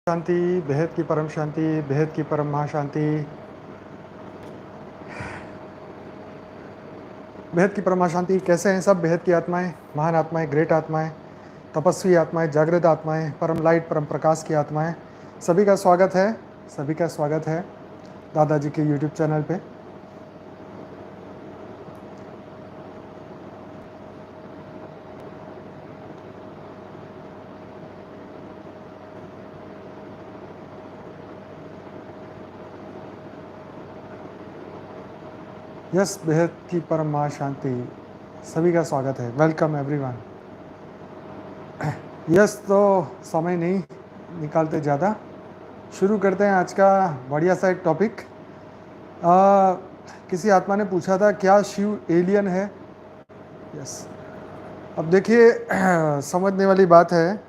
शांति, बेहद की परम शांति, बेहद की परम महाशांति, बेहद की परम महाशांति। कैसे हैं सब बेहद की आत्माएं, महान आत्माएं, ग्रेट आत्माएं, तपस्वी आत्माएं, जागृत आत्माएं, परम लाइट, परम प्रकाश की आत्माएं, सभी का स्वागत है। सभी का स्वागत है दादाजी के यूट्यूब चैनल पे। यस, बेहद की परम महाशांति, सभी का स्वागत है। Welcome everyone. यस, तो समय नहीं निकालते ज़्यादा, शुरू करते हैं आज का बढ़िया सा एक टॉपिक। किसी आत्मा ने पूछा था क्या शिव एलियन है। यस, अब देखिए समझने वाली बात है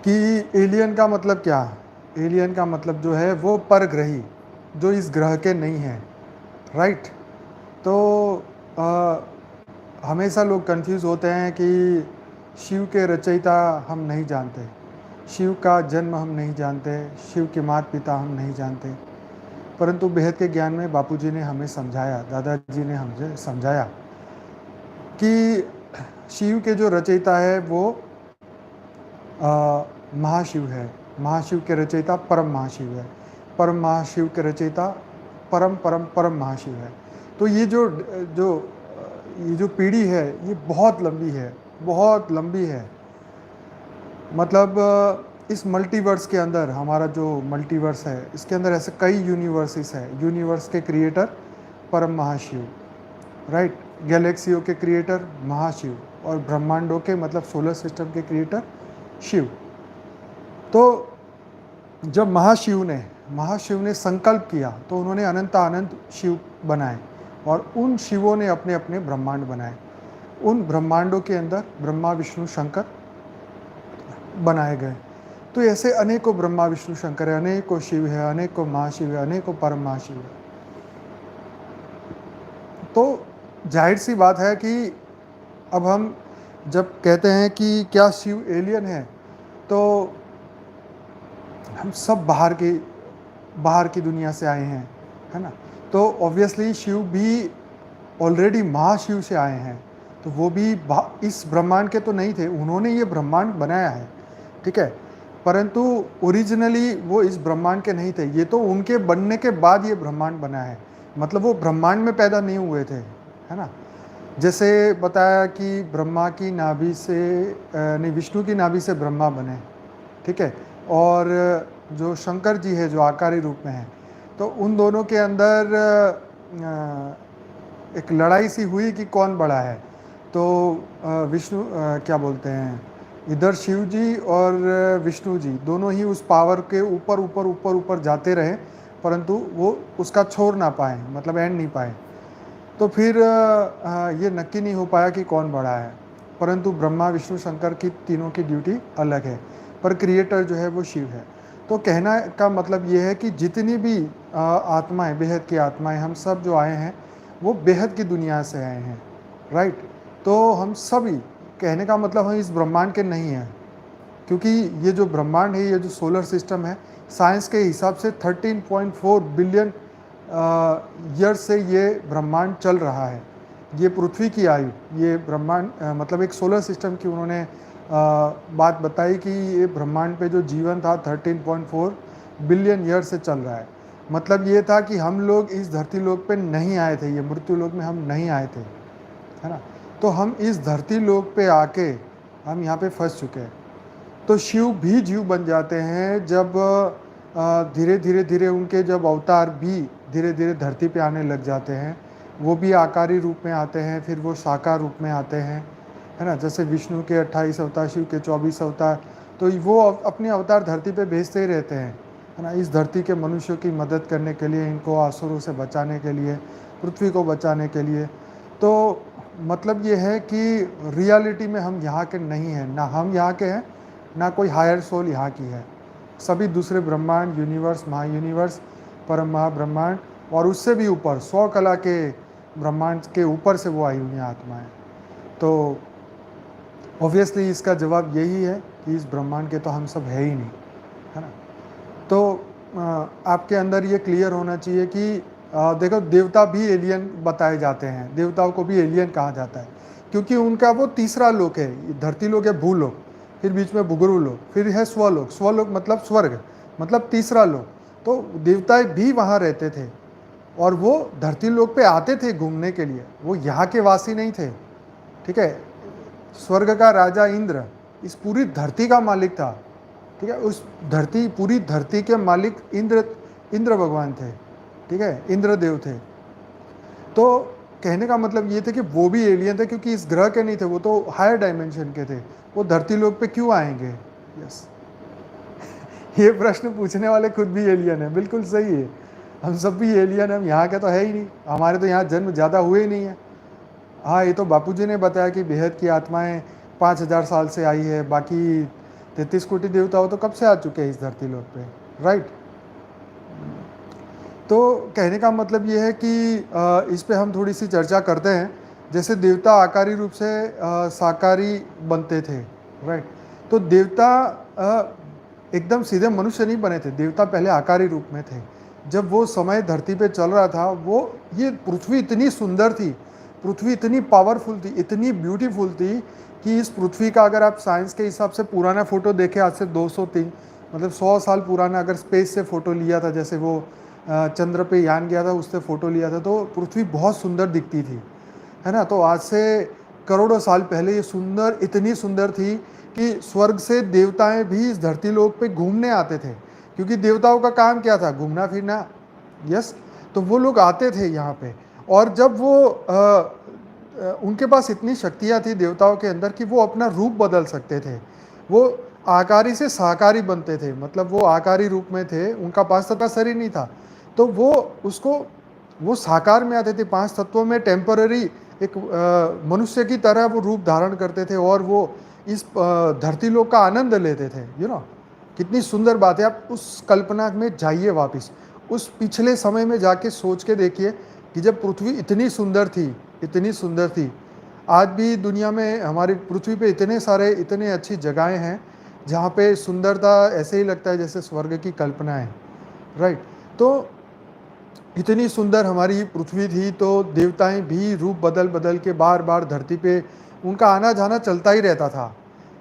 कि एलियन का मतलब क्या। एलियन का मतलब जो है वो परग्रही, जो इस ग्रह के नहीं है, राइट। तो हमेशा लोग कंफ्यूज होते हैं कि शिव के रचयिता हम नहीं जानते, शिव का जन्म हम नहीं जानते, शिव के माता पिता हम नहीं जानते। परंतु बेहद के ज्ञान में बापूजी ने हमें समझाया, दादाजी ने हमें समझाया कि शिव के जो रचयिता है वो महाशिव है। महाशिव के रचयिता परम महाशिव है। परम महाशिव के रचयिता परम परम परम महाशिव है। तो ये जो पीढ़ी है ये बहुत लंबी है, बहुत लंबी है। मतलब इस मल्टीवर्स के अंदर, हमारा जो मल्टीवर्स है इसके अंदर ऐसे कई यूनिवर्सेस है। यूनिवर्स के क्रिएटर परम महाशिव, राइट। गैलेक्सियों के क्रिएटर महाशिव, और ब्रह्मांडों के मतलब सोलर सिस्टम के क्रिएटर शिव। तो जब महाशिव ने संकल्प किया तो उन्होंने अनंत शिव बनाए, और उन शिवों ने अपने अपने ब्रह्मांड बनाए। उन ब्रह्मांडों के अंदर ब्रह्मा विष्णु शंकर बनाए गए। तो ऐसे अनेकों ब्रह्मा विष्णु शंकर है, अनेकों शिव है, अनेकों महाशिव है, अनेकों परम महाशिव है। तो जाहिर सी बात है कि अब हम जब कहते हैं कि क्या शिव एलियन है, तो हम सब बाहर की दुनिया से आए हैं, है ना। तो ऑब्वियसली शिव भी ऑलरेडी महाशिव से आए हैं, तो वो भी इस ब्रह्मांड के तो नहीं थे, उन्होंने ये ब्रह्मांड बनाया है, ठीक है। परंतु ओरिजिनली वो इस ब्रह्मांड के नहीं थे, ये तो उनके बनने के बाद ये ब्रह्मांड बना है। मतलब वो ब्रह्मांड में पैदा नहीं हुए थे, है ना। जैसे बताया कि ब्रह्मा की नाभि से नहीं, विष्णु की नाभि से ब्रह्मा बने, ठीक है। और जो शंकर जी है जो आकारी रूप में है, तो उन दोनों के अंदर एक लड़ाई सी हुई कि कौन बड़ा है। तो विष्णु क्या बोलते हैं, इधर शिव जी और विष्णु जी दोनों ही उस पावर के ऊपर ऊपर ऊपर ऊपर जाते रहे, परंतु वो उसका छोड़ ना पाए, मतलब एंड नहीं पाए। तो फिर ये नक्की नहीं हो पाया कि कौन बड़ा है। परंतु ब्रह्मा विष्णु शंकर की तीनों की ड्यूटी अलग है, पर क्रिएटर जो है वो शिव है। तो कहना का मतलब ये है कि जितनी भी आत्माएं, बेहद की आत्माएं, हम सब जो आए हैं वो बेहद की दुनिया से आए हैं, राइट। तो हम सभी, कहने का मतलब हम इस ब्रह्मांड के नहीं हैं, क्योंकि ये जो ब्रह्मांड है, ये जो सोलर सिस्टम है, साइंस के हिसाब से 13.4 बिलियन ईयर से ये ब्रह्मांड चल रहा है। ये पृथ्वी की आयु, ये ब्रह्मांड मतलब एक सोलर सिस्टम की उन्होंने बात बताई कि ये ब्रह्मांड पे जो जीवन था 13.4 बिलियन ईयर से चल रहा है। मतलब ये था कि हम लोग इस धरती लोक पे नहीं आए थे, ये मृत्यु लोक में हम नहीं आए थे, है ना। तो हम इस धरती लोक पे आके हम यहाँ पे फंस चुके हैं। तो शिव भी जीव बन जाते हैं जब धीरे धीरे धीरे उनके जब अवतार भी धीरे धीरे धरती पे आने लग जाते हैं। वो भी आकारी रूप में आते हैं, फिर वो साकार रूप में आते हैं, है ना। जैसे विष्णु के 28 अवतार, शिव के 24 अवतार, तो वो अपने अवतार धरती पे भेजते ही रहते हैं, है ना। इस धरती के मनुष्यों की मदद करने के लिए, इनको असुरों से बचाने के लिए, पृथ्वी को बचाने के लिए। तो मतलब ये है कि रियलिटी में हम यहाँ के नहीं हैं, ना हम यहाँ के हैं, ना कोई हायर सोल यहाँ की है। सभी दूसरे ब्रह्मांड, यूनिवर्स, महायूनिवर्स, परम महाब्रह्मांड और उससे भी ऊपर 100 कला के ब्रह्मांड के ऊपर से वो आई हुई हैं आत्माएँ। तो ऑब्वियसली इसका जवाब यही है कि इस ब्रह्मांड के तो हम सब है ही नहीं, है ना। तो आपके अंदर ये क्लियर होना चाहिए कि देखो देवता भी एलियन बताए जाते हैं, देवताओं को भी एलियन कहा जाता है, क्योंकि उनका वो तीसरा लोक है। ये धरती लोक है, भूलोक, फिर बीच में भुगरु लोक, फिर है स्वलोक। स्वलोक मतलब स्वर्ग, मतलब तीसरा लोक। तो देवताएं भी वहाँ रहते थे और वो धरती लोक पे आते थे घूमने के लिए, वो यहाँ के वासी नहीं थे। ठीक है, स्वर्ग का राजा इंद्र इस पूरी धरती का मालिक था। ठीक है, उस धरती, पूरी धरती के मालिक इंद्र, इंद्र भगवान थे। ठीक है, इंद्र देव थे। तो कहने का मतलब ये थे कि वो भी एलियन थे, क्योंकि इस ग्रह के नहीं थे, वो तो हायर डायमेंशन के थे। वो धरती लोक पे क्यों आएंगे? यस, ये प्रश्न पूछने वाले खुद भी एलियन है। बिल्कुल सही है, हम सब भी एलियन हैं, हम यहाँ के तो है ही नहीं, हमारे तो यहाँ जन्म ज़्यादा हुए ही नहीं है। हाँ, ये तो बापूजी ने बताया कि बेहद की आत्माएं 5000 साल से आई है, बाकी 33 कोटि देवता हो तो कब से आ चुके हैं इस धरती लोक पे, राइट। तो कहने का मतलब ये है कि इस पे हम थोड़ी सी चर्चा करते हैं। जैसे देवता आकारी रूप से साकारी बनते थे, राइट। तो देवता एकदम सीधे मनुष्य नहीं बने थे, देवता पहले आकारी रूप में थे। जब वो समय धरती पे चल रहा था, वो ये पृथ्वी इतनी सुंदर थी, पृथ्वी इतनी पावरफुल थी, इतनी ब्यूटीफुल थी कि इस पृथ्वी का अगर आप साइंस के हिसाब से पुराना फ़ोटो देखें, आज से 203 मतलब 100 साल पुराना अगर स्पेस से फ़ोटो लिया था, जैसे वो चंद्र पे यान गया था, उससे फ़ोटो लिया था, तो पृथ्वी बहुत सुंदर दिखती थी, है ना। तो आज से करोड़ों साल पहले ये सुंदर, इतनी सुंदर थी कि स्वर्ग से देवताएं भी इस धरती लोक पे घूमने आते थे, क्योंकि देवताओं का काम क्या था? घूमना फिरना। यस, तो वो लोग आते थे यहाँ पे। और जब वो उनके पास इतनी शक्तियाँ थी देवताओं के अंदर कि वो अपना रूप बदल सकते थे। वो आकारी से साकारी बनते थे, मतलब वो आकारी रूप में थे, उनका 5 तत्व का शरीर नहीं था, तो वो उसको वो साकार में आते थे। 5 तत्वों में टेम्पररी एक मनुष्य की तरह वो रूप धारण करते थे और वो इस धरती लोक का आनंद लेते थे। कितनी सुंदर बात है। आप उस कल्पना में जाइए वापस, उस पिछले समय में जाके सोच के देखिए कि जब पृथ्वी इतनी सुंदर थी, इतनी सुंदर थी। आज भी दुनिया में, हमारी पृथ्वी पे इतने सारे, इतने अच्छी जगहें हैं जहाँ पे सुंदरता ऐसे ही लगता है जैसे स्वर्ग की कल्पना है, राइट। तो इतनी सुंदर हमारी पृथ्वी थी, तो देवताएं भी रूप बदल बदल के बार बार धरती पे उनका आना जाना चलता ही रहता था,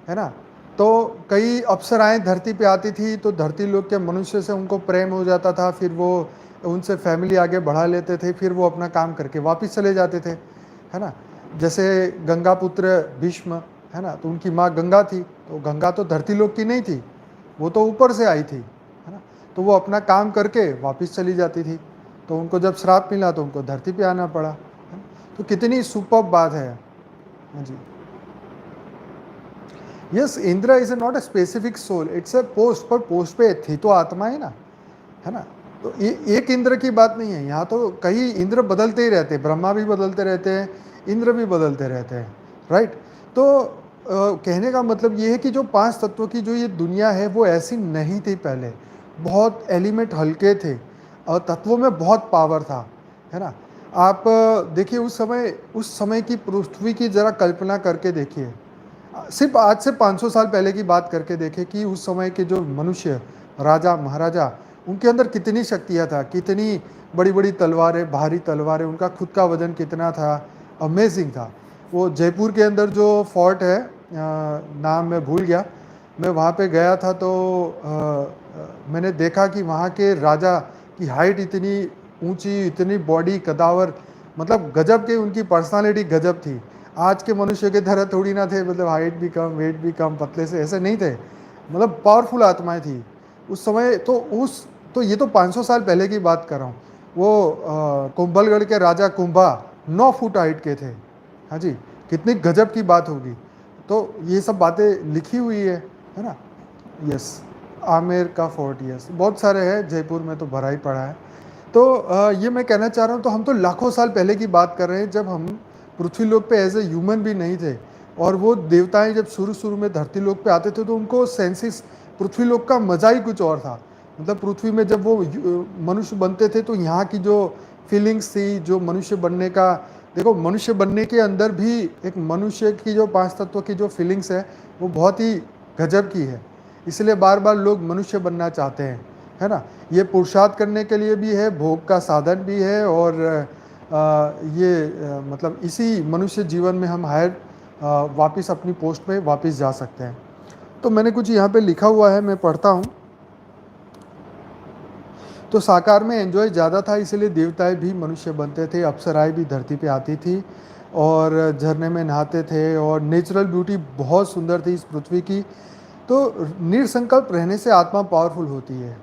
है ना। तो कई अप्सराएं धरती पे आती थी, तो धरती लोक के मनुष्य से उनको प्रेम हो जाता था, फिर वो उनसे फैमिली आगे बढ़ा लेते थे, फिर वो अपना काम करके वापस चले जाते थे, है ना। जैसे गंगा पुत्र भीष्म, है ना, तो उनकी माँ गंगा थी, तो गंगा तो धरती लोक की नहीं थी, वो तो ऊपर से आई थी, है ना। तो वो अपना काम करके वापस चली जाती थी, तो उनको जब श्राप मिला तो उनको धरती पे आना पड़ा, है ना? तो कितनी सुपर्ब बात है। हाँ जी, yes, Indra is not a specific soul, it's a post, पर पोस्ट पे थी तो आत्मा है ना, है ना। तो ये एक इंद्र की बात नहीं है, यहाँ तो कई इंद्र बदलते ही रहते हैं, ब्रह्मा भी बदलते रहते हैं, इंद्र भी बदलते रहते हैं, राइट। तो कहने का मतलब ये है कि जो 5 तत्वों की जो ये दुनिया है वो ऐसी नहीं थी पहले, बहुत एलिमेंट हल्के थे और तत्वों में बहुत पावर था, है ना। आप देखिए उस समय की पृथ्वी की जरा कल्पना करके देखिए, सिर्फ आज से 500 साल पहले की बात करके देखें कि उस समय के जो मनुष्य, राजा महाराजा, उनके अंदर कितनी शक्तियाँ था, कितनी बड़ी बड़ी तलवारें, भारी तलवारें, उनका खुद का वजन कितना था, अमेजिंग था। वो जयपुर के अंदर जो फोर्ट है, नाम मैं भूल गया, मैं वहाँ पे गया था, तो मैंने देखा कि वहाँ के राजा की हाइट इतनी ऊंची, इतनी बॉडी कदावर, मतलब गजब के, उनकी पर्सनालिटी गजब थी। आज के मनुष्य के तरह थोड़ी ना थे, मतलब हाइट भी कम, वेट भी कम, पतले से, ऐसे नहीं थे, मतलब पावरफुल आत्माएं थी उस समय। तो ये तो 500 साल पहले की बात कर रहा हूँ। वो कुंभलगढ़ के राजा कुंभा 9 फुट हाइट के थे। हाँ जी, कितनी गजब की बात होगी। तो ये सब बातें लिखी हुई है ना। यस, आमेर का फोर्ट, यस, बहुत सारे हैं, जयपुर में तो भरा ही पड़ा है। तो ये मैं कहना चाह रहा हूँ, तो हम तो लाखों साल पहले की बात कर रहे हैं, जब हम पृथ्वी लोक पे एज ए ह्यूमन भी नहीं थे। और वो देवताएं जब शुरू शुरू में धरती लोक पे आते थे, तो उनको सेंसिस, पृथ्वी लोक का मजा ही कुछ और था। मतलब पृथ्वी में जब वो मनुष्य बनते थे, तो यहाँ की जो फीलिंग्स थी, जो मनुष्य बनने का, देखो मनुष्य बनने के अंदर भी एक मनुष्य की जो 5 तत्व की जो फीलिंग्स है, वो बहुत ही गजब की है। इसलिए बार बार लोग मनुष्य बनना चाहते हैं, है ना। ये पुरुषार्थ करने के लिए भी है, भोग का साधन भी है, और मतलब इसी मनुष्य जीवन में हम हायर वापस अपनी पोस्ट पे वापस जा सकते हैं। तो मैंने कुछ यहाँ पे लिखा हुआ है, मैं पढ़ता हूँ। तो साकार में एंजॉय ज़्यादा था, इसलिए देवताएं भी मनुष्य बनते थे, अप्सराएं भी धरती पे आती थी और झरने में नहाते थे, और नेचुरल ब्यूटी बहुत सुंदर थी इस पृथ्वी की। तो निरसंकल्प रहने से आत्मा पावरफुल होती है,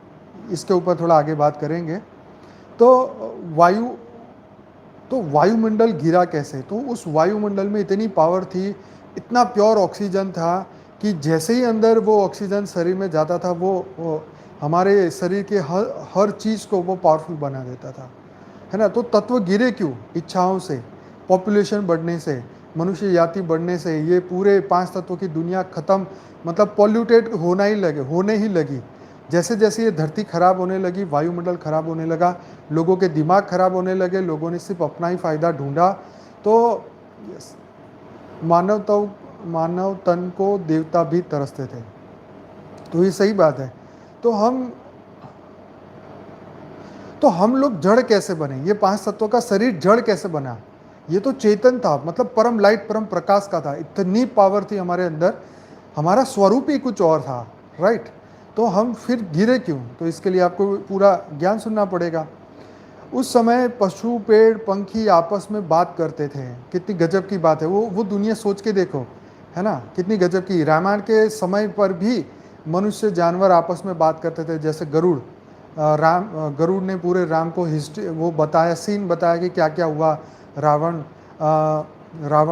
इसके ऊपर थोड़ा आगे बात करेंगे। तो वायु तो वायुमंडल गिरा कैसे? तो उस वायुमंडल में इतनी पावर थी, इतना प्योर ऑक्सीजन था कि जैसे ही अंदर वो ऑक्सीजन शरीर में जाता था, वो हमारे शरीर के हर हर चीज़ को वो पावरफुल बना देता था, है ना। तो तत्व गिरे क्यों? इच्छाओं से, पॉपुलेशन बढ़ने से, मनुष्य जाति बढ़ने से, ये पूरे 5 तत्वों की दुनिया ख़त्म, मतलब पॉल्यूटेड होने ही लगी। जैसे जैसे ये धरती खराब होने लगी, वायुमंडल खराब होने लगा, लोगों के दिमाग खराब होने लगे, लोगों ने सिर्फ अपना ही फ़ायदा ढूंढा। तो यस, मानव तन को देवता भी तरसते थे। तो ये सही बात है। तो हम लोग जड़ कैसे बने? ये 5 तत्वों का शरीर जड़ कैसे बना? ये तो चेतन था, मतलब परम लाइट, परम प्रकाश का था, इतनी पावर थी हमारे अंदर, हमारा स्वरूप ही कुछ और था, राइट। तो हम फिर गिरे क्यों? तो इसके लिए आपको पूरा ज्ञान सुनना पड़ेगा। उस समय पशु, पेड़, पंखी आपस में बात करते थे। कितनी गजब की बात है, वो दुनिया सोच के देखो, है ना, कितनी गजब की। रामायण के समय पर भी मनुष्य, जानवर आपस में बात करते थे। जैसे गरुड़ ने पूरे राम को हिस्ट्री वो बताया, सीन बताया कि क्या क्या हुआ, रावण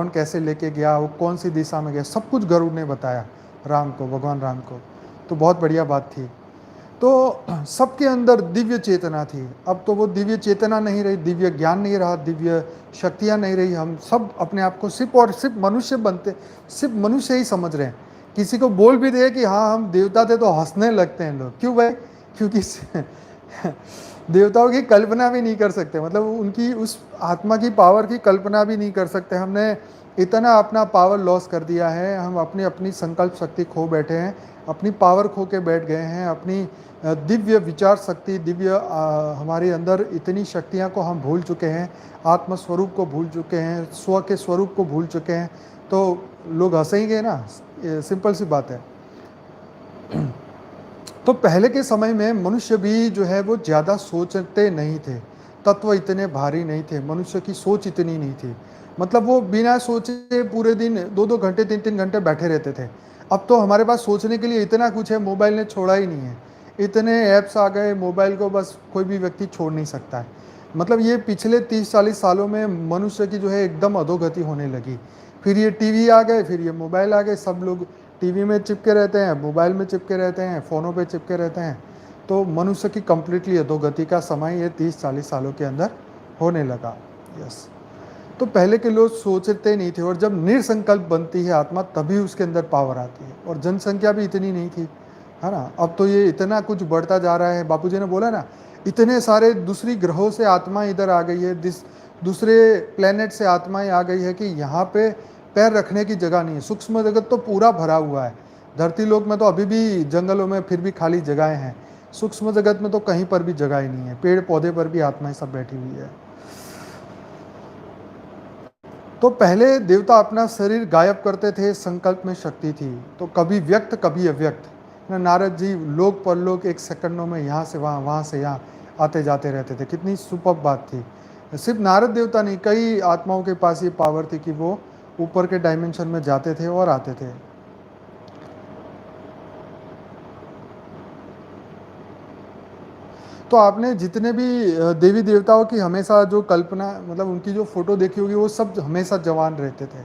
कैसे लेके गया, वो कौन सी दिशा में गया, सब कुछ गरुड़ ने बताया भगवान राम को। तो बहुत बढ़िया बात थी। तो सबके अंदर दिव्य चेतना थी। अब तो वो दिव्य चेतना नहीं रही, दिव्य ज्ञान नहीं रहा, दिव्य शक्तियाँ नहीं रही। हम सब अपने आप को सिर्फ मनुष्य ही समझ रहे हैं। किसी को बोल भी दे कि हाँ हम देवता थे, तो हंसने लगते हैं लोग। क्यों भाई? क्योंकि देवताओं की कल्पना भी नहीं कर सकते, मतलब उनकी उस आत्मा की पावर की कल्पना भी नहीं कर सकते। हमने इतना अपना पावर लॉस कर दिया है, हम अपनी संकल्प शक्ति खो बैठे हैं, अपनी पावर खो के बैठ गए हैं, अपनी दिव्य विचार शक्ति, हमारे अंदर इतनी शक्तियाँ को हम भूल चुके हैं, आत्म स्वरूप को भूल चुके हैं, स्व के स्वरूप को भूल चुके हैं। तो लोग हंसेंगे ना, सिंपल सी बात है। तो पहले के समय में मनुष्य भी जो है वो ज़्यादा सोचते नहीं थे, तत्व इतने भारी नहीं थे, मनुष्य की सोच इतनी नहीं थी। मतलब वो बिना सोचे पूरे दिन 2-2 घंटे 3-3 घंटे बैठे रहते थे। अब तो हमारे पास सोचने के लिए इतना कुछ है, मोबाइल ने छोड़ा ही नहीं है। इतने ऐप्स आ गए, मोबाइल को बस कोई भी व्यक्ति छोड़ नहीं सकता है। मतलब ये पिछले 30-40 सालों में मनुष्य की जो है एकदम अधोगति होने लगी। फिर ये टीवी आ गए, फिर ये मोबाइल आ गए, सब लोग टीवी में चिपके रहते हैं, मोबाइल में चिपके रहते हैं, फ़ोनों पे चिपके रहते हैं। तो मनुष्य की कंप्लीटली अधोगति का समय ये 30-40 सालों के अंदर होने लगा। यस। तो पहले के लोग सोचते नहीं थे, और जब निरसंकल्प बनती है आत्मा, तभी उसके अंदर पावर आती है। और जनसंख्या भी इतनी नहीं थी, है ना। अब तो ये इतना कुछ बढ़ता जा रहा है। बापूजी ने बोला ना, इतने सारे दूसरी ग्रहों से आत्मा इधर आ गई है, दूसरे प्लेनेट से आत्माएं आ गई है कि यहाँ पे पैर रखने की जगह नहीं है। सूक्ष्म जगत तो पूरा भरा हुआ है। धरती लोक में तो अभी भी जंगलों में फिर भी खाली जगहें हैं, सूक्ष्म जगत में तो कहीं पर भी जगह ही नहीं है। पेड़ पौधे पर भी आत्माएं सब बैठी हुई है। तो पहले देवता अपना शरीर गायब करते थे, संकल्प में शक्ति थी। तो कभी व्यक्त कभी अव्यक्त। नारद जी लोक परलोक 1 सेकंडों में यहाँ से वहाँ, वहाँ से यहाँ आते जाते रहते थे। कितनी सुपर बात थी। सिर्फ नारद देवता नहीं, कई आत्माओं के पास ये पावर थी कि वो ऊपर के डायमेंशन में जाते थे और आते थे। तो आपने जितने भी देवी देवताओं की हमेशा जो कल्पना, मतलब उनकी जो फोटो देखी होगी, वो सब हमेशा जवान रहते थे,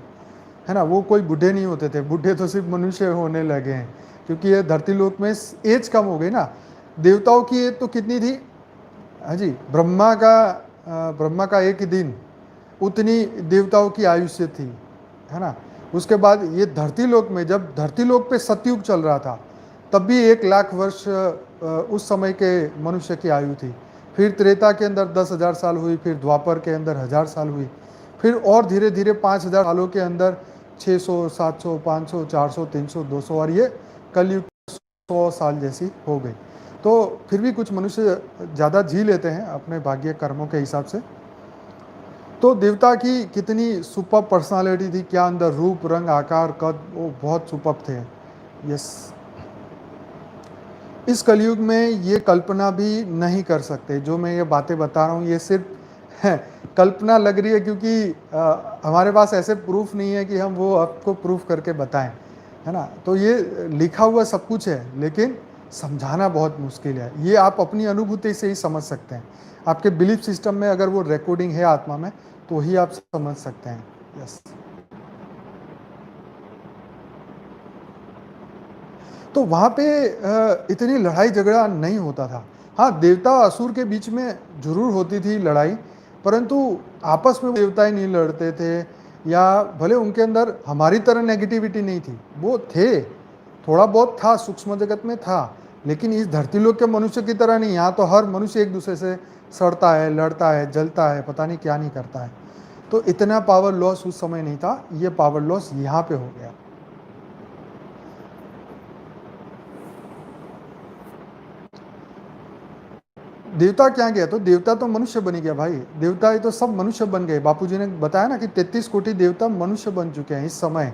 है ना। वो कोई बूढ़े नहीं होते थे। बूढ़े तो सिर्फ मनुष्य होने लगे हैं, क्योंकि ये धरती लोक में एज कम हो गई ना। देवताओं की एज तो कितनी थी? हाँ जी, ब्रह्मा का 1 दिन उतनी देवताओं की आयुष्य थी, है ना। उसके बाद ये धरती लोक में, जब धरती लोक पे सतयुग चल रहा था, तब भी 1 लाख वर्ष उस समय के मनुष्य की आयु थी। फिर त्रेता के अंदर 10,000 साल हुई, फिर द्वापर के अंदर 1,000 साल हुई, फिर और धीरे धीरे 5,000 सालों के अंदर 600, 700, 500, 400, 300, 200, और ये कलयुग 100 साल जैसी हो गई। तो फिर भी कुछ मनुष्य ज़्यादा जी लेते हैं अपने भाग्य कर्मों के हिसाब से। तो देवता की कितनी सुपर पर्सनालिटी थी, क्या अंदर रूप रंग आकार कद, वो बहुत सुपर थे। यस, इस कलयुग में ये कल्पना भी नहीं कर सकते। जो मैं ये बातें बता रहा हूँ ये सिर्फ है, कल्पना लग रही है, क्योंकि हमारे पास ऐसे प्रूफ नहीं है कि हम वो आपको प्रूफ करके बताएं, है ना। तो ये लिखा हुआ सब कुछ है, लेकिन समझाना बहुत मुश्किल है। ये आप अपनी अनुभूति से ही समझ सकते हैं। आपके बिलीफ सिस्टम में अगर वो रिकॉर्डिंग है आत्मा में, तो ही आप समझ सकते हैं। यस, तो वहाँ पे इतनी लड़ाई झगड़ा नहीं होता था। हाँ, देवता असुर के बीच में जरूर होती थी लड़ाई, परंतु आपस में देवता ही नहीं लड़ते थे, या भले उनके अंदर हमारी तरह नेगेटिविटी नहीं थी, वो थे, थोड़ा बहुत था, सूक्ष्म जगत में था, लेकिन इस धरती लोक के मनुष्य की तरह नहीं। यहाँ तो हर मनुष्य एक दूसरे से सड़ता है, लड़ता है, जलता है, पता नहीं क्या नहीं करता है। तो इतना पावर लॉस उस समय नहीं था, ये पावर लॉस यहाँ पे हो गया। देवता क्या गया, तो देवता तो मनुष्य बन गया भाई। देवता ये तो सब मनुष्य बन गए। बापूजी ने बताया ना कि 33 कोटि देवता मनुष्य बन चुके हैं इस समय,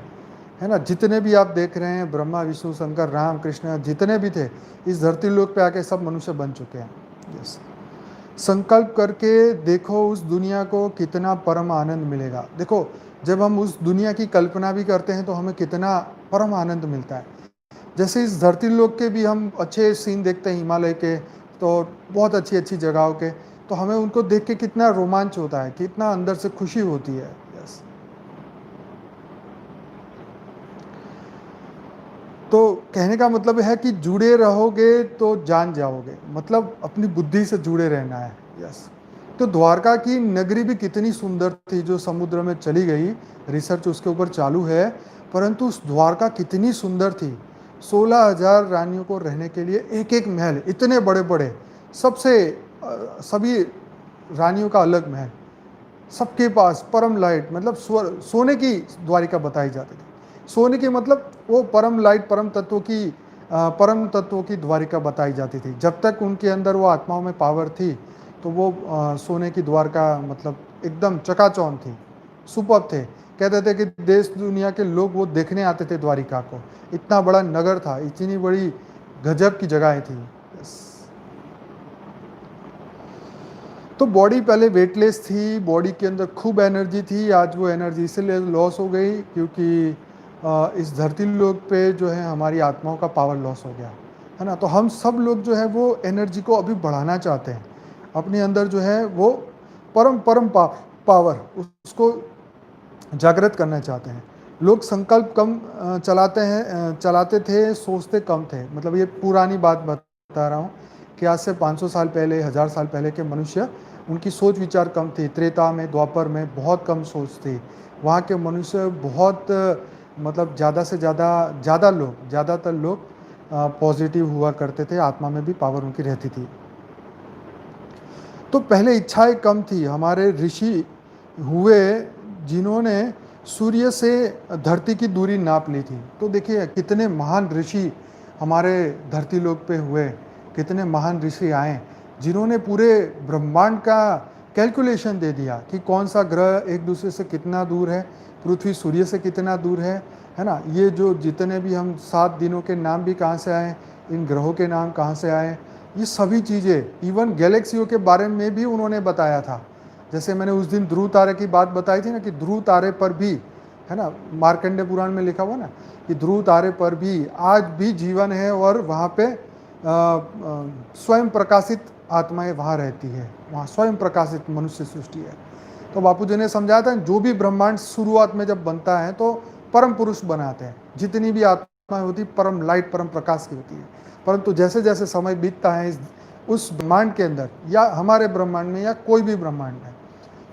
है ना। जितने भी आप देख रहे हैं, ब्रह्मा विष्णु शंकर राम कृष्ण जितने भी थे, इस धरती लोक पे आके सब मनुष्य बन चुके हैं। यस, संकल्प करके देखो उस दुनिया को, कितना परम आनंद मिलेगा। देखो, जब हम उस दुनिया की कल्पना भी करते हैं तो हमें कितना परम आनंद मिलता है। जैसे इस धरती लोक के भी हम अच्छे सीन देखते हैं, हिमालय के, तो बहुत अच्छी अच्छी जगहों के, तो हमें उनको देख के कितना रोमांच होता है, कितना अंदर से खुशी होती है। यस, तो कहने का मतलब है कि जुड़े रहोगे तो जान जाओगे, मतलब अपनी बुद्धि से जुड़े रहना है। यस, तो द्वारका की नगरी भी कितनी सुंदर थी, जो समुद्र में चली गई, रिसर्च उसके ऊपर चालू है, परंतु उस द्वारका कितनी सुंदर थी। 16,000 रानियों को रहने के लिए एक एक महल, इतने बड़े बड़े, सबसे सभी रानियों का अलग महल, सबके पास परम लाइट, मतलब सोने की द्वारिका बताई जाती थी। सोने की मतलब वो परम लाइट, परम तत्वों की परम तत्वों की द्वारिका बताई जाती थी। जब तक उनके अंदर वो आत्माओं में पावर थी, तो वो सोने की द्वारका मतलब एकदम चकाचौंध थी, सुपर्ब थे। कहते थे कि देश दुनिया के लोग वो देखने आते थे द्वारिका को। इतना बड़ा नगर था, इतनी बड़ी गजब की जगह थी। तो बॉडी पहले वेटलेस थी, बॉडी के अंदर खूब एनर्जी थी। आज वो एनर्जी इसलिए लॉस हो गई क्योंकि इस धरती लोक पे जो है हमारी आत्माओं का पावर लॉस हो गया, है ना। तो हम सब लोग जो है वो एनर्जी को अभी बढ़ाना चाहते हैं, अपने अंदर जो है वो परम परम पावर उसको जागृत करना चाहते हैं। लोग संकल्प कम चलाते थे, सोचते कम थे। मतलब ये पुरानी बात बता रहा हूँ कि आज से 500 साल पहले, 1000 साल पहले के मनुष्य, उनकी सोच विचार कम थी। त्रेता में, द्वापर में बहुत कम सोच थी। वहाँ के मनुष्य बहुत मतलब ज़्यादा से ज़्यादातर लोग पॉजिटिव हुआ करते थे, आत्मा में भी पावर उनकी रहती थी। तो पहले इच्छाएं कम थी। हमारे ऋषि हुए जिन्होंने सूर्य से धरती की दूरी नाप ली थी। तो देखिए कितने महान ऋषि हमारे धरती लोक पे हुए, कितने महान ऋषि आए जिन्होंने पूरे ब्रह्मांड का कैलकुलेशन दे दिया कि कौन सा ग्रह एक दूसरे से कितना दूर है, पृथ्वी सूर्य से कितना दूर है ना। ये जो जितने भी हम 7 दिनों के नाम भी कहाँ से आए, इन ग्रहों के नाम कहाँ से आए, ये सभी चीज़ें, इवन गैलेक्सियों के बारे में भी उन्होंने बताया था। जैसे मैंने उस दिन ध्रुव तारे की बात बताई थी ना, कि ध्रुव तारे पर भी, है ना, मार्कंडे पुराण में लिखा हुआ ना, कि ध्रुव तारे पर भी आज भी जीवन है, और वहाँ पे स्वयं प्रकाशित आत्माएं वहाँ रहती है, वहाँ स्वयं प्रकाशित मनुष्य सृष्टि है। तो बापूजी ने समझाया था, जो भी ब्रह्मांड शुरुआत में जब बनता है तो परम पुरुष बनाते हैं। जितनी भी आत्माएं होती परम लाइट, परम प्रकाश की होती है। परंतु जैसे जैसे समय बीतता है उस ब्रह्मांड के अंदर, या हमारे ब्रह्मांड में, या कोई भी ब्रह्मांड में,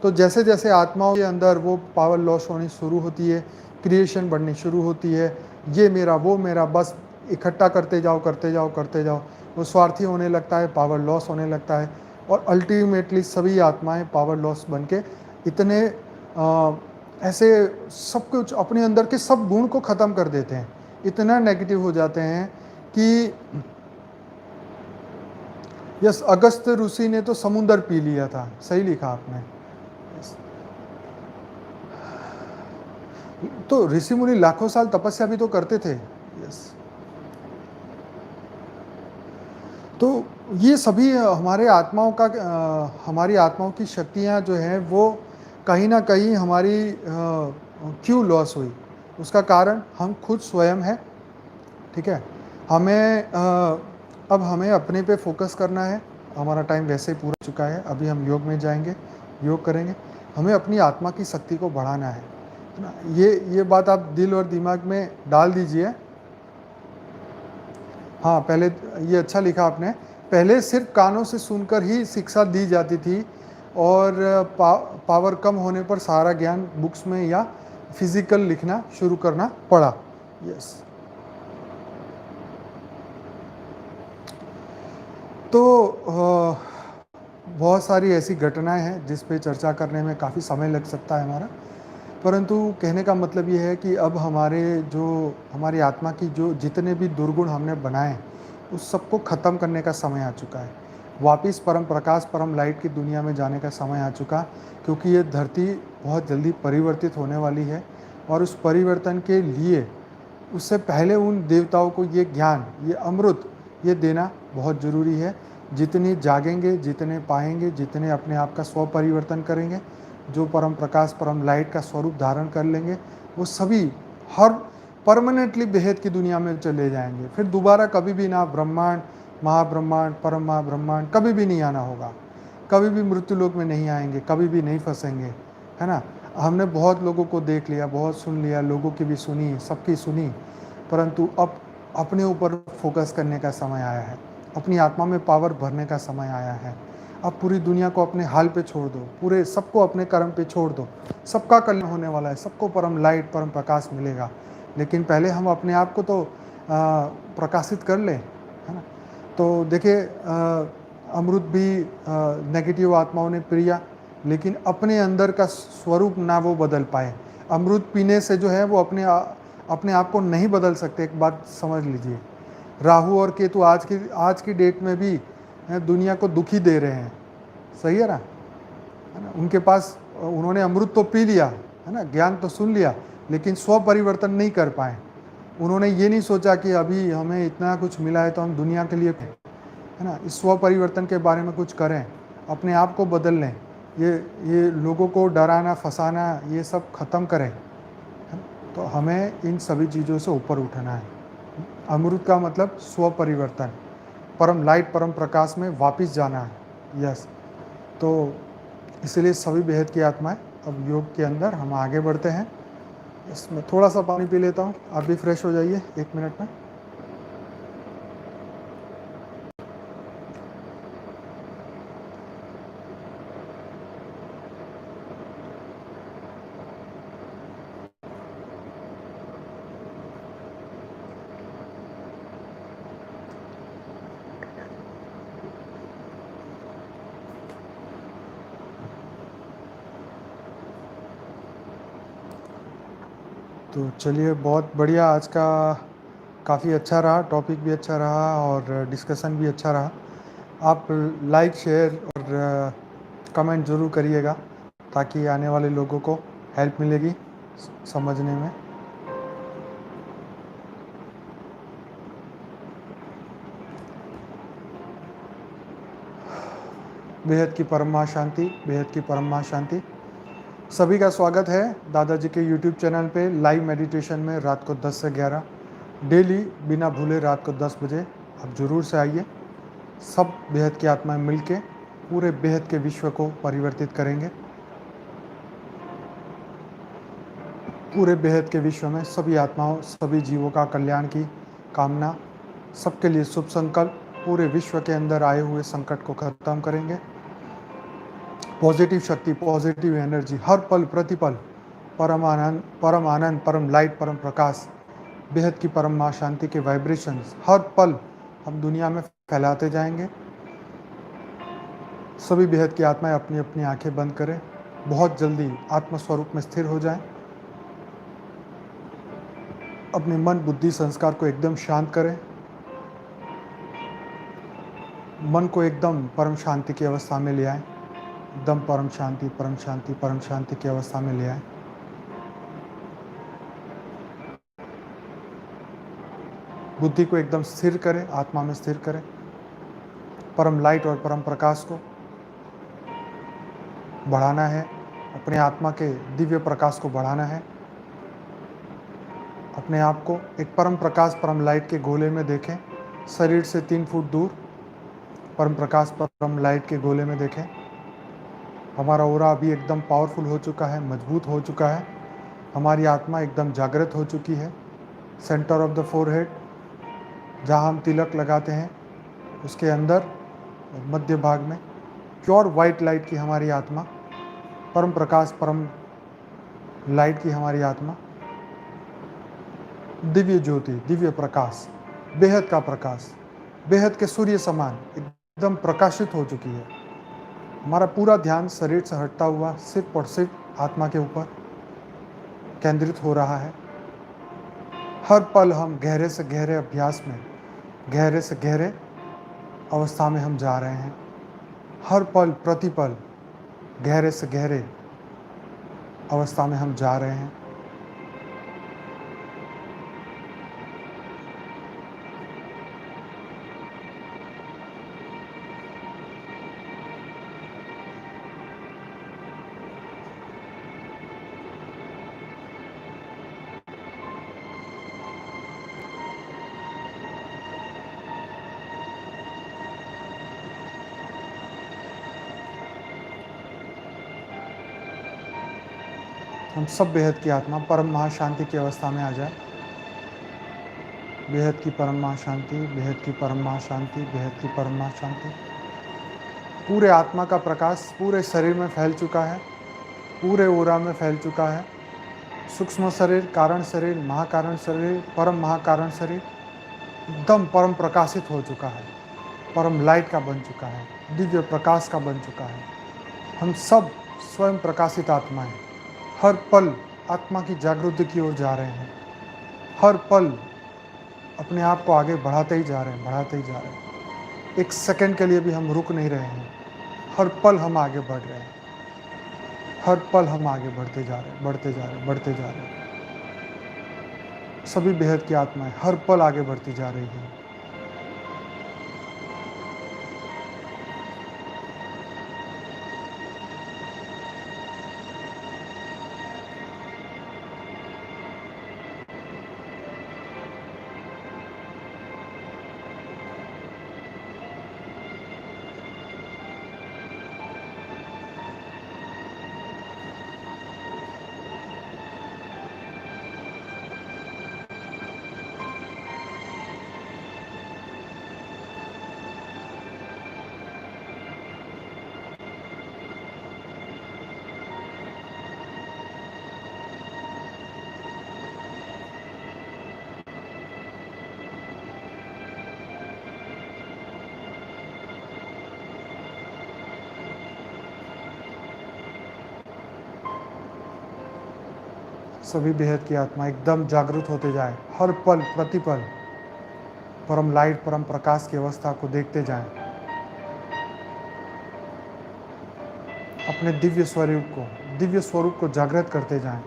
तो जैसे जैसे आत्माओं के अंदर वो पावर लॉस होनी शुरू होती है, क्रिएशन बढ़नी शुरू होती है, ये मेरा वो मेरा, बस इकट्ठा करते जाओ, वो स्वार्थी होने लगता है, पावर लॉस होने लगता है, और अल्टीमेटली सभी आत्माएं पावर लॉस बन के इतने ऐसे सब कुछ अपने अंदर के सब गुण को ख़त्म कर देते हैं, इतना नेगेटिव हो जाते हैं कि यस, अगस्त ऋषि ने तो समुंदर पी लिया था, सही लिखा आपने। यस। तो ऋषि मुनि लाखों साल तपस्या भी तो करते थे। यस। तो ये सभी हमारे आत्माओं का हमारी आत्माओं की शक्तियाँ जो हैं वो कहीं ना कहीं हमारी क्यों लॉस हुई, उसका कारण हम खुद स्वयं हैं। ठीक है, हमें अब हमें अपने पे फोकस करना है। हमारा टाइम वैसे ही पूरा हो चुका है, अभी हम योग में जाएंगे, योग करेंगे। हमें अपनी आत्मा की शक्ति को बढ़ाना है ना। ये बात आप दिल और दिमाग में डाल दीजिए। हाँ, पहले ये अच्छा लिखा आपने। पहले सिर्फ कानों से सुनकर ही शिक्षा दी जाती थी और पावर कम होने पर सारा ज्ञान बुक्स में या फिजिकल लिखना शुरू करना पड़ा। यस। तो बहुत सारी ऐसी घटनाएं हैं जिस पे चर्चा करने में काफ़ी समय लग सकता है हमारा, परंतु कहने का मतलब ये है कि अब हमारी आत्मा की जो जितने भी दुर्गुण हमने बनाए उस सबको ख़त्म करने का समय आ चुका है। वापिस परम प्रकाश परम लाइट की दुनिया में जाने का समय आ चुका, क्योंकि ये धरती बहुत जल्दी परिवर्तित होने वाली है और उस परिवर्तन के लिए उससे पहले उन देवताओं को ये ज्ञान, ये अमृत, ये देना बहुत ज़रूरी है। जितने जागेंगे, जितने पाएंगे, जितने अपने आप का स्व परिवर्तन करेंगे, जो परम प्रकाश परम लाइट का स्वरूप धारण कर लेंगे, वो सभी हर परमानेंटली बेहद की दुनिया में चले जाएंगे। फिर दोबारा कभी भी ना ब्रह्मांड, महाब्रह्मांड, परम महाब्रह्मांड कभी भी नहीं आना होगा, कभी भी मृत्यु लोक में नहीं आएंगे, कभी भी नहीं फंसेंगे, है ना। हमने बहुत लोगों को देख लिया, बहुत सुन लिया, लोगों की भी सुनी, सबकी सुनी, परंतु अब अपने ऊपर फोकस करने का समय आया है, अपनी आत्मा में पावर भरने का समय आया है। अब पूरी दुनिया को अपने हाल पे छोड़ दो, पूरे सबको अपने कर्म पे छोड़ दो, सबका कल्याण होने वाला है, सबको परम लाइट परम प्रकाश मिलेगा। लेकिन पहले हम अपने आप को तो प्रकाशित कर लें, है ना। तो देखिए, अमृत भी नेगेटिव आत्माओं ने पिया, लेकिन अपने अंदर का स्वरूप ना वो बदल पाए। अमृत पीने से जो है वो अपने आप को नहीं बदल सकते। एक बात समझ लीजिए, राहु और केतु आज की डेट में भी दुनिया को दुखी दे रहे हैं, सही है ना। उनके पास उन्होंने अमृत तो पी लिया, है ना, ज्ञान तो सुन लिया, लेकिन स्व परिवर्तन नहीं कर पाए। उन्होंने ये नहीं सोचा कि अभी हमें इतना कुछ मिला है तो हम दुनिया के लिए, है ना, इस स्व परिवर्तन के बारे में कुछ करें, अपने आप को बदल लें, ये लोगों को डराना फंसाना ये सब ख़त्म करें। तो हमें इन सभी चीज़ों से ऊपर उठना है। अमृत का मतलब स्व परिवर्तन, परम लाइट परम प्रकाश में वापस जाना है। यस। तो इसलिए सभी बेहद की आत्माएं, अब योग के अंदर हम आगे बढ़ते हैं। इसमें थोड़ा सा पानी पी लेता हूँ, आप भी फ्रेश हो जाइए 1 मिनट में। तो चलिए, बहुत बढ़िया, आज का काफ़ी अच्छा रहा, टॉपिक भी अच्छा रहा और डिस्कशन भी अच्छा रहा। आप लाइक शेयर और कमेंट ज़रूर करिएगा, ताकि आने वाले लोगों को हेल्प मिलेगी समझने में। बेहद की परम शांति, बेहद की परम शांति। सभी का स्वागत है दादाजी के यूट्यूब चैनल पे लाइव मेडिटेशन में रात को 10 से 11 डेली, बिना भूले रात को 10 बजे आप ज़रूर से आइए। सब बेहद की आत्माएं मिलके पूरे बेहद के विश्व को परिवर्तित करेंगे। पूरे बेहद के विश्व में सभी आत्माओं, सभी जीवों का कल्याण की कामना, सबके लिए शुभ संकल्प, पूरे विश्व के अंदर आए हुए संकट को खत्म करेंगे। पॉजिटिव शक्ति, पॉजिटिव एनर्जी हर पल प्रतिपल, परम आनंद, परम लाइट, परम प्रकाश, बेहद की परम माँ शांति के वाइब्रेशंस हर पल हम दुनिया में फैलाते जाएंगे। सभी बेहद की आत्माएं अपनी अपनी आंखें बंद करें, बहुत जल्दी आत्मस्वरूप में स्थिर हो जाएं। अपने मन बुद्धि संस्कार को एकदम शांत करें। मन को एकदम परम शांति की अवस्था में ले आए, एकदम परम शांति परम शांति परम शांति की अवस्था में ले आए। बुद्धि को एकदम स्थिर करें, आत्मा में स्थिर करें। परम लाइट और परम प्रकाश को बढ़ाना है, अपने आत्मा के दिव्य प्रकाश को बढ़ाना है। अपने आप को एक परम प्रकाश परम लाइट के गोले में देखें, शरीर से 3 फुट दूर परम प्रकाश परम लाइट के गोले में देखें। हमारा ऑरा अभी एकदम पावरफुल हो चुका है, मजबूत हो चुका है। हमारी आत्मा एकदम जागृत हो चुकी है। सेंटर ऑफ द फोरहेड, जहाँ हम तिलक लगाते हैं, उसके अंदर मध्य भाग में प्योर वाइट लाइट की हमारी आत्मा, परम प्रकाश परम लाइट की हमारी आत्मा, दिव्य ज्योति दिव्य प्रकाश, बेहद का प्रकाश, बेहद के सूर्य समान एकदम प्रकाशित हो चुकी है। हमारा पूरा ध्यान शरीर से हटता हुआ सिर्फ और सिर्फ आत्मा के ऊपर केंद्रित हो रहा है। हर पल हम गहरे से गहरे अभ्यास में, गहरे से गहरे अवस्था में हम जा रहे हैं। हर पल प्रतिपल गहरे से गहरे अवस्था में हम जा रहे हैं। हम सब बेहद की आत्मा परम महाशांति की अवस्था में आ जाए। बेहद की परम महाशांति, बेहद की परम महाशांति, बेहद की परम महाशांति। पूरे आत्मा का प्रकाश पूरे शरीर में फैल चुका है, पूरे ओरा में फैल चुका है। सूक्ष्म शरीर, कारण शरीर, महाकारण शरीर, परम महाकारण शरीर एकदम परम प्रकाशित हो चुका है, परम लाइट का बन चुका है, दिव्य प्रकाश का बन चुका है। हम सब स्वयं प्रकाशित आत्माएं हर पल आत्मा की जागृति की ओर जा रहे हैं। हर पल अपने आप को आगे बढ़ाते ही जा रहे हैं, बढ़ाते ही जा रहे हैं। एक सेकंड के लिए भी हम रुक नहीं रहे हैं। हर पल हम आगे बढ़ रहे हैं, हर पल हम आगे बढ़ते जा रहे हैं, बढ़ते जा रहे हैं, बढ़ते जा रहे हैं। सभी बेहद की आत्माएं हर पल आगे बढ़ती जा रही हैं। सभी बेहद की आत्मा एकदम जागृत होते जाए, हर पल प्रतिपल परम लाइट परम प्रकाश की अवस्था को देखते जाएं। अपने दिव्य स्वरूप को जागृत करते जाएं।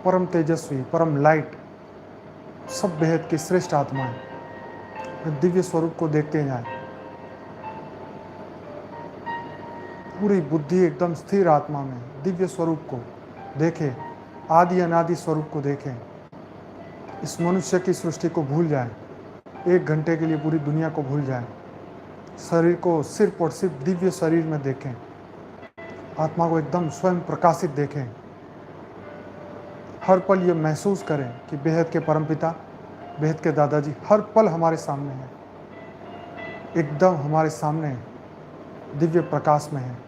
परम तेजस्वी परम लाइट सब बेहद की श्रेष्ठ आत्माएं दिव्य स्वरूप को देखते जाएं। पूरी बुद्धि एकदम स्थिर आत्मा में दिव्य स्वरूप को देखें, आदि अनादि स्वरूप को देखें। इस मनुष्य की सृष्टि को भूल जाएं, 1 घंटे के लिए पूरी दुनिया को भूल जाएं। शरीर को सिर्फ और सिर्फ दिव्य शरीर में देखें, आत्मा को एकदम स्वयं प्रकाशित देखें। हर पल ये महसूस करें कि बेहद के परमपिता, बेहद के दादाजी हर पल हमारे सामने हैं, एकदम हमारे सामने दिव्य प्रकाश में है।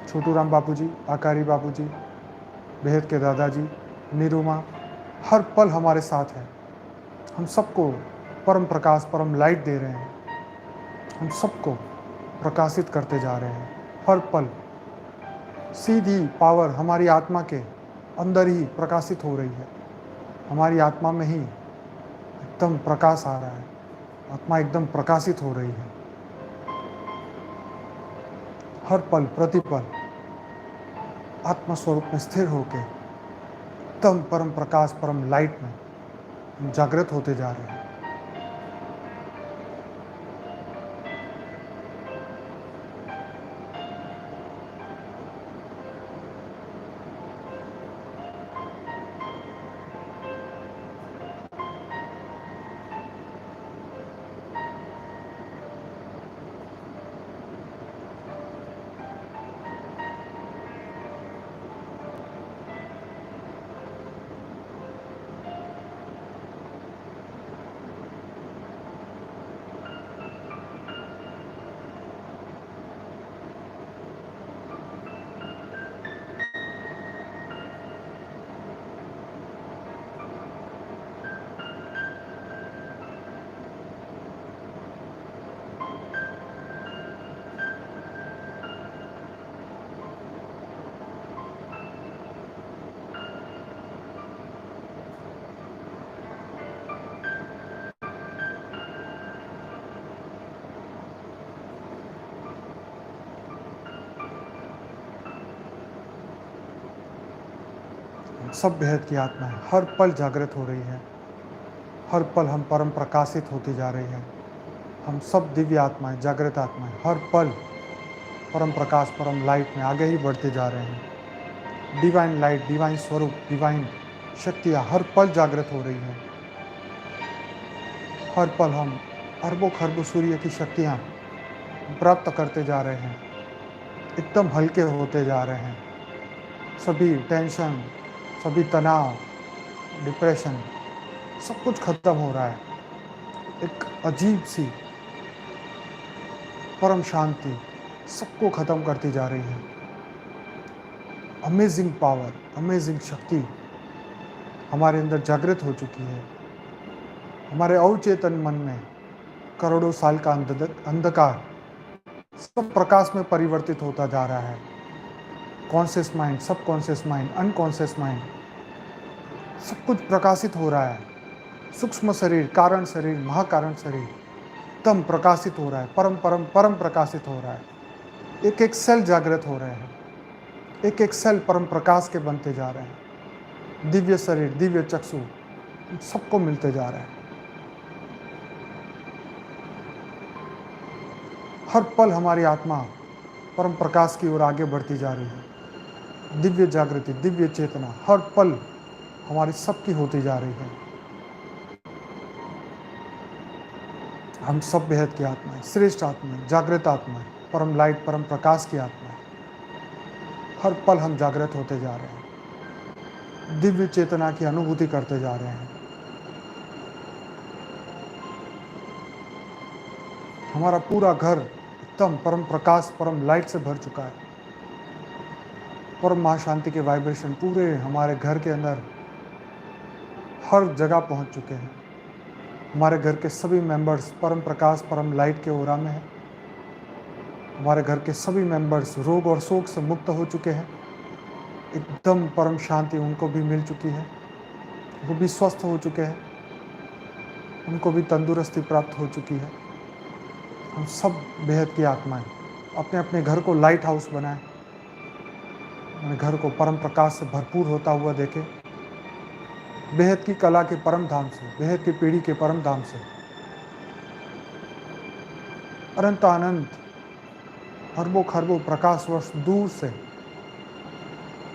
छोटू राम बापूजी, आकारी बापूजी, बेहद के दादाजी, निरुमा हर पल हमारे साथ है। हम सबको परम प्रकाश परम लाइट दे रहे हैं, हम सबको प्रकाशित करते जा रहे हैं। हर पल सीधी पावर हमारी आत्मा के अंदर ही प्रकाशित हो रही है। हमारी आत्मा में ही एकदम प्रकाश आ रहा है, आत्मा एकदम प्रकाशित हो रही है। हर पल प्रतिपल आत्मा स्वरूप में स्थिर होके एकदम परम प्रकाश परम लाइट में हम जागृत होते जा रहे हैं। सब बेहद की आत्माएं हर पल जागृत हो रही है। हर पल हम परम प्रकाशित होती जा रही है। हम सब दिव्य आत्माएं जागृत आत्माएं हर पल परम प्रकाश परम लाइट में आगे ही बढ़ते जा रहे हैं। डिवाइन लाइट डिवाइन स्वरूप डिवाइन शक्तियाँ हर पल जागृत हो रही हैं। हर पल हम अरबों खरबों सूर्य की शक्तियाँ प्राप्त करते जा रहे हैं। एकदम हल्के होते जा रहे हैं। सभी टेंशन सभी तनाव डिप्रेशन सब कुछ खत्म हो रहा है। एक अजीब सी परम शांति सबको खत्म करती जा रही है। अमेजिंग पावर अमेजिंग शक्ति हमारे अंदर जागृत हो चुकी है। हमारे अवचेतन मन में करोड़ों साल का अंधकार सब प्रकाश में परिवर्तित होता जा रहा है। कॉन्शियस माइंड सब कॉन्शियस माइंड अनकॉन्शियस माइंड सब कुछ प्रकाशित हो रहा है। सूक्ष्म शरीर कारण शरीर महाकारण शरीर एकदम प्रकाशित हो रहा है। परम परम परम प्रकाशित हो रहा है। एक एक सेल जागृत हो रहे हैं। एक एक सेल परम प्रकाश के बनते जा रहे हैं। दिव्य शरीर दिव्य चक्षु सबको मिलते जा रहे हैं। हर पल हमारी आत्मा परम प्रकाश की ओर आगे बढ़ती जा रही है। दिव्य जागृति दिव्य चेतना हर पल हमारी सबकी होती जा रही है। हम सब बेहद की आत्माएं श्रेष्ठ आत्माएं जागृत आत्माएं परम लाइट परम प्रकाश की आत्माएं हर पल हम जागृत होते जा रहे हैं। दिव्य चेतना की अनुभूति करते जा रहे हैं। हमारा पूरा घर एकदम परम प्रकाश परम लाइट से भर चुका है। परम महाशांति के वाइब्रेशन पूरे हमारे घर के अंदर हर जगह पहुंच चुके हैं। हमारे घर के सभी मेंबर्स परम प्रकाश परम लाइट के ओरा में हैं। हमारे घर के सभी मेंबर्स रोग और शोक से मुक्त हो चुके हैं। एकदम परम शांति उनको भी मिल चुकी है। वो भी स्वस्थ हो चुके हैं। उनको भी तंदुरुस्ती प्राप्त हो चुकी है। हम सब बेहद की आत्माएं अपने अपने घर को लाइट हाउस बनाएं। अपने घर को परम प्रकाश से भरपूर होता हुआ देखें। बेहद की कला के परम धाम से बेहद की पीढ़ी के परम धाम से अनंत अनंत अरबों खरबों प्रकाश वर्ष दूर से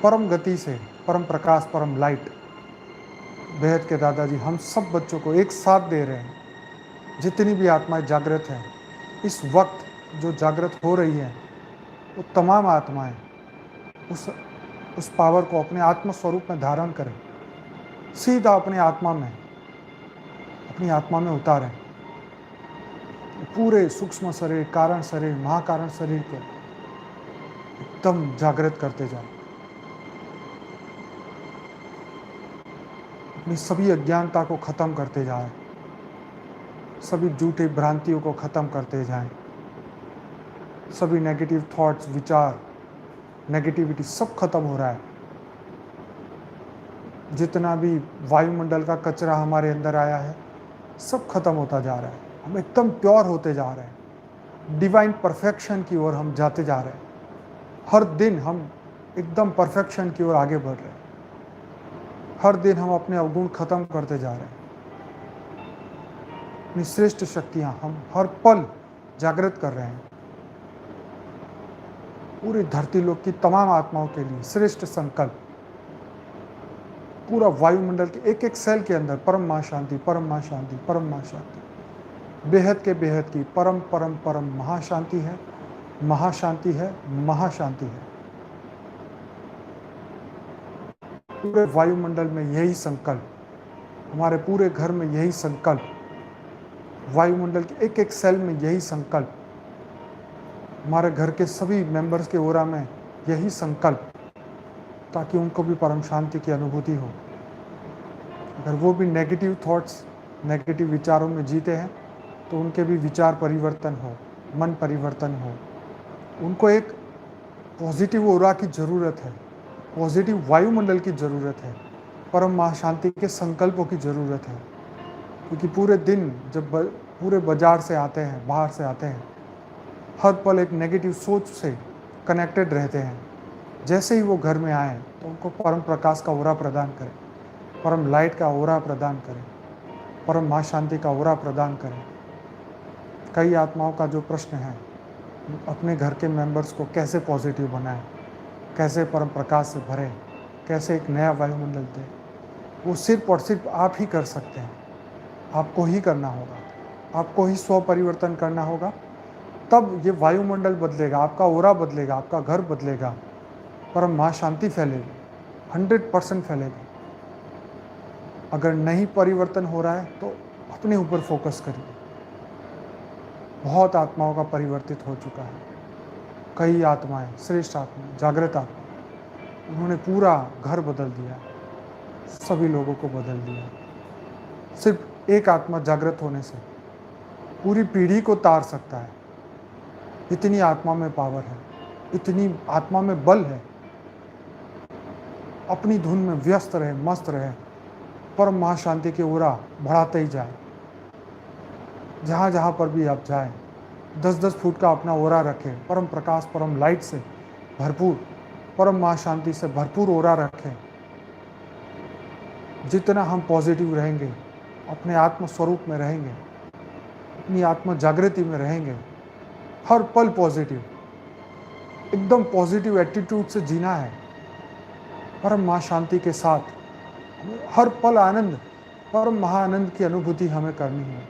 परम गति से परम प्रकाश परम लाइट बेहद के दादाजी हम सब बच्चों को एक साथ दे रहे हैं। जितनी भी आत्माएं जागृत हैं इस वक्त जो जागृत हो रही है वो तमाम आत्माएं उस पावर को अपने आत्म स्वरूप में धारण करें। सीधा अपनी आत्मा में उतारें। पूरे सूक्ष्म शरीर कारण शरीर महाकारण शरीर को एकदम जागृत करते जाएं। अपनी सभी अज्ञानता को खत्म करते जाएं। सभी झूठी भ्रांतियों को खत्म करते जाएं। सभी नेगेटिव थॉट्स विचार नेगेटिविटी सब खत्म हो रहा है। जितना भी वायुमंडल का कचरा हमारे अंदर आया है सब खत्म होता जा रहा है। हम एकदम प्योर होते जा रहे हैं, डिवाइन परफेक्शन की ओर हम जाते जा रहे हैं। हर दिन हम एकदम परफेक्शन की ओर आगे बढ़ रहे हैं। हर दिन हम अपने अवगुण खत्म करते जा रहे हैं। अपनी श्रेष्ठ शक्तियां हम हर पल जागृत कर रहे हैं। पूरी धरती लोक की तमाम आत्माओं के लिए श्रेष्ठ संकल्प, पूरा वायुमंडल के एक एक सेल के अंदर परम मां शांति, परम मां शांति, परम मां शांति। बेहद के बेहद की परम परम परम महाशांति है, महाशांति है, महाशांति है। पूरे वायुमंडल में यही संकल्प, हमारे पूरे घर में यही संकल्प, वायुमंडल के एक एक सेल में यही संकल्प, हमारे घर के सभी मेंबर्स के ओरा में यही संकल्प, ताकि उनको भी परम शांति की अनुभूति हो। अगर वो भी नेगेटिव थॉट्स, नेगेटिव विचारों में जीते हैं तो उनके भी विचार परिवर्तन हो, मन परिवर्तन हो। उनको एक पॉजिटिव ओरा की ज़रूरत है, पॉजिटिव वायुमंडल की ज़रूरत है, परम महाशांति के संकल्पों की ज़रूरत है। क्योंकि पूरे दिन जब पूरे बाजार से आते हैं, बाहर से आते हैं, हर पल एक नेगेटिव सोच से कनेक्टेड रहते हैं। जैसे ही वो घर में आए तो उनको परम प्रकाश का ओरा प्रदान करें, परम लाइट का ओरा प्रदान करें, परम महाशांति का ओरा प्रदान करें। कई आत्माओं का जो प्रश्न है, अपने घर के मेंबर्स को कैसे पॉजिटिव बनाएं, कैसे परम प्रकाश से भरें, कैसे एक नया वायुमंडल दें, वो सिर्फ और सिर्फ आप ही कर सकते हैं। आपको ही करना होगा, आपको ही स्व परिवर्तन करना होगा। तब ये वायुमंडल बदलेगा, आपका ओरा बदलेगा, आपका घर बदलेगा, परम महाशांति फैलेगी, 100% फैलेगी। अगर नहीं परिवर्तन हो रहा है तो अपने ऊपर फोकस करिए। बहुत आत्माओं का परिवर्तित हो चुका है। कई आत्माएं, श्रेष्ठ आत्माएं, जागृत आत्मा, उन्होंने पूरा घर बदल दिया, सभी लोगों को बदल दिया। सिर्फ एक आत्मा जागृत होने से पूरी पीढ़ी को तार सकता है। इतनी आत्मा में पावर है, इतनी आत्मा में बल है। अपनी धुन में व्यस्त रहे, मस्त रहे, परम महाशांति के ओरा बढ़ाते ही जाए। जहाँ जहाँ पर भी आप जाएं, 10-10 फुट का अपना ओरा रखें, परम प्रकाश, परम लाइट से भरपूर, परम महाशांति से भरपूर ओरा रखें। जितना हम पॉजिटिव रहेंगे, अपने आत्म स्वरूप में रहेंगे, अपनी आत्म जागृति में रहेंगे, हर पल पॉजिटिव, एकदम पॉजिटिव एटीट्यूड से जीना है। परम महाशांति के साथ हर पल आनंद, परम महाआनंद की अनुभूति हमें करनी है।